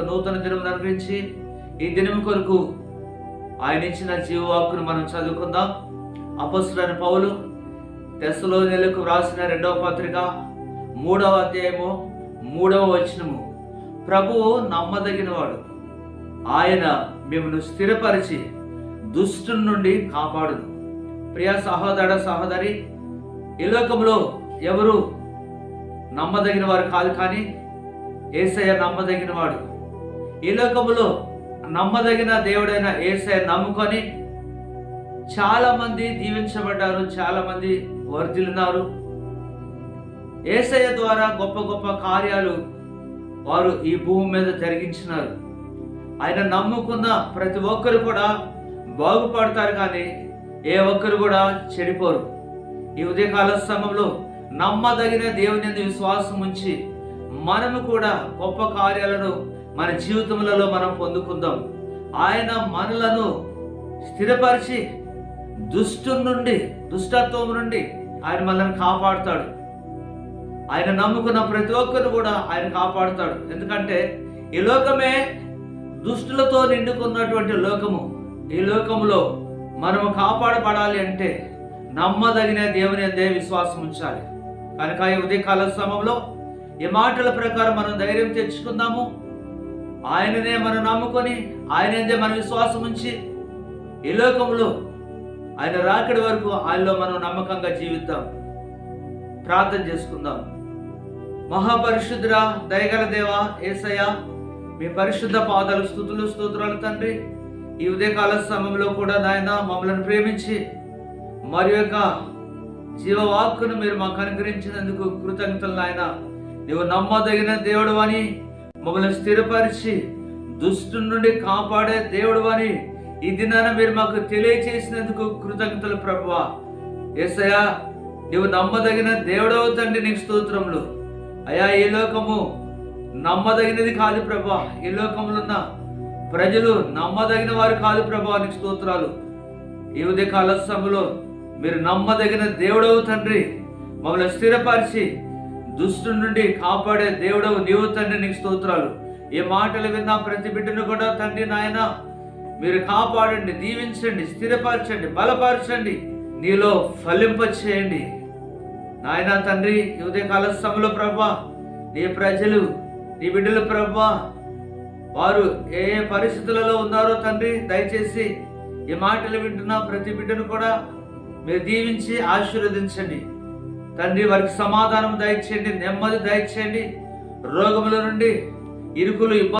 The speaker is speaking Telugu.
నూతన దినం గురించి ఈ దినం కొరకు ఆయన ఇచ్చిన జీవవాక్కును మనం చదువుకుందాం. అపొస్తలుడైన పౌలు తెస్సలోనికీయులకు వ్రాసిన 2వ పత్రిక 3వ అధ్యాయము 3వ వచనము. ప్రభువు నమ్మదగినవాడు, ఆయన మిమ్మల్ని స్థిరపరిచి దుష్టుని నుండి కాపాడును. ప్రియ సహోదర సహోదరి, ఈ లోకంలో ఎవరు నమ్మదగిన వారు కాదు, కానీ యేసయ్య నమ్మదగిన వాడు. ఈ లోకంలో నమ్మదగిన దేవుడైన యేసయ్య నమ్ముకొని చాలా మంది దీవించబడ్డారు, చాలా మంది వర్ధిల్లినారు. యేసయ్య ద్వారా గొప్ప గొప్ప కార్యాలు వారు ఈ భూమి మీద జరిగించినారు. ఆయన నమ్ముకున్న ప్రతి ఒక్కరు కూడా బాగుపడతారు, కానీ ఏ ఒక్కరు కూడా చెడిపోరు. ఈ ఉదయకాల సమయంలో నమ్మదగిన దేవుని యందు విశ్వాసం ఉంచి మనము కూడా గొప్ప కార్యాలను మన జీవితములలో మనం పొందుకుందాం. ఆయన మనలను స్థిరపరిచి దుష్టత్వం నుండి ఆయన మనల్ని కాపాడుతాడు. ఆయన నమ్ముకున్న ప్రతి ఒక్కరు కూడా ఆయన కాపాడుతాడు. ఎందుకంటే ఈ లోకమే దుష్టులతో నిండుకున్నటువంటి లోకము. ఈ లోకంలో మనము కాపాడబడాలి అంటే నమ్మదగిన దేవుని యందే విశ్వాసం ఉంచాలి. కనుక ఈ ఉదయకాల సమయంలో ఈ మాటల ప్రకారం మనం ధైర్యం తెచ్చుకుందాము. ఆయననే మనం నమ్ముకొని ఆయనందే మన విశ్వాసం ఉంచి ఈ లోకంలో ఆయన రాకడి వరకు ఆయనలో మనం నమ్మకంగా జీవిద్దాం. ప్రార్థన చేసుకుందాం. మహాపరిశుద్ధుడా, దయగల దేవా యేసయ్య, మీ పరిశుద్ధ పాదాలు స్తుతులు స్తోత్రాలు తండ్రి. ఈ ఉదయకాల సమయంలో కూడా నాయన మమ్మల్ని ప్రేమించి మరి యొక్క జీవవాక్కును మీరు మాకు అనుగ్రహించినందుకు కృతజ్ఞతలు నాయన. నువ్వు నమ్మదగిన దేవుడు అని, మమ్మల్ని స్థిరపరిచి దుష్టుని నుండి కాపాడే దేవుడు అని ఈ దినాన మీరు మాకు తెలియచేసినందుకు కృతజ్ఞతలు ప్రభువా. యేసయ్య, నువ్వు నమ్మదగిన దేవుడవు తండ్రి, నీకు స్తోత్రములు. అయ్యా, ఈ లోకము నమ్మదగినది కాదు ప్రభువా. ఈ లోకంలో ఉన్న ప్రజలు నమ్మదగిన వారు కాదు ప్రభువా, నీకు స్తోత్రాలు. ఈ ఉదయకాల సమయంలో మీరు నమ్మదగిన దేవుడవు తండ్రి, మమ్మల్ని స్థిరపరిచి దుష్టుని నుండి కాపాడే దేవుడవు నీవు తండ్రి, నీకు స్తోత్రాలు. ఈ మాటలు విన్న ప్రతి బిడ్డను కూడా తండ్రి నాయన మీరు కాపాడండి, దీవించండి, స్థిరపరచండి, బలపరచండి, నీలో ఫలింపచేయండి నాయన తండ్రి. ఈ ఉదయకాల సమయంలో ప్రభా, నీ ప్రజలు నీ బిడ్డలు ప్రభా, వారు ఏ పరిస్థితులలో ఉన్నారో తండ్రి, దయచేసి ఈ మాటలు వింటున్న ప్రతి బిడ్డను కూడా మీరు దీవించి ఆశీర్వదించండి తండ్రి. వారికి సమాధానం దయచేయండి, నెమ్మది దయచేయండి, రోగముల నుండి, ఇరుకులు